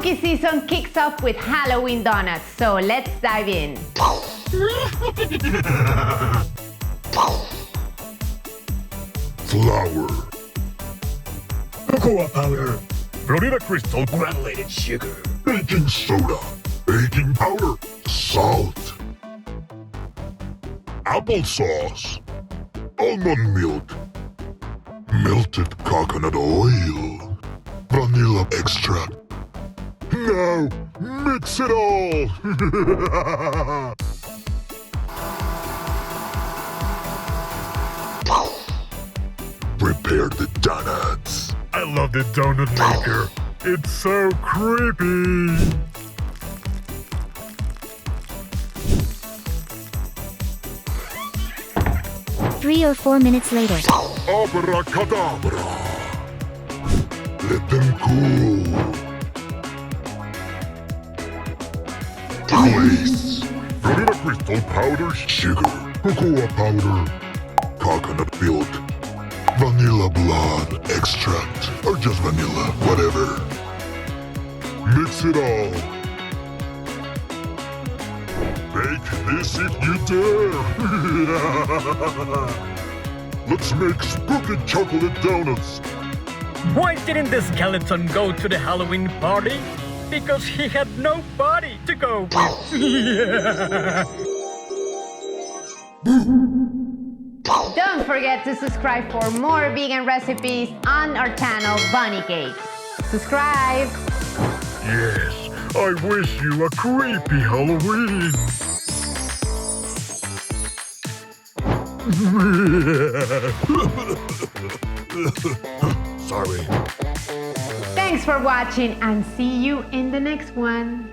Spooky season kicks off with Halloween donuts, so let's dive in. Flour, Cocoa powder, vanilla crystal, granulated sugar, baking soda, baking powder, salt, applesauce, almond milk, melted coconut oil, vanilla extract. Now, mix it all! Prepare the donuts. I love the donut maker. It's so creepy. 3 or 4 minutes later. Abracadabra. Let them cool. Place. Vanilla crystal powder, sugar, cocoa powder, coconut milk, vanilla blood extract, or just vanilla, whatever. Mix it all. Bake this if you dare. Let's make spooky chocolate donuts. Why didn't the skeleton go to the Halloween party? Because he had no body to go with. Don't forget to subscribe for more vegan recipes on our channel Bunnie Cake. Subscribe! Yes, I wish you a creepy Halloween. Sorry. Thanks for watching and see you in the next one.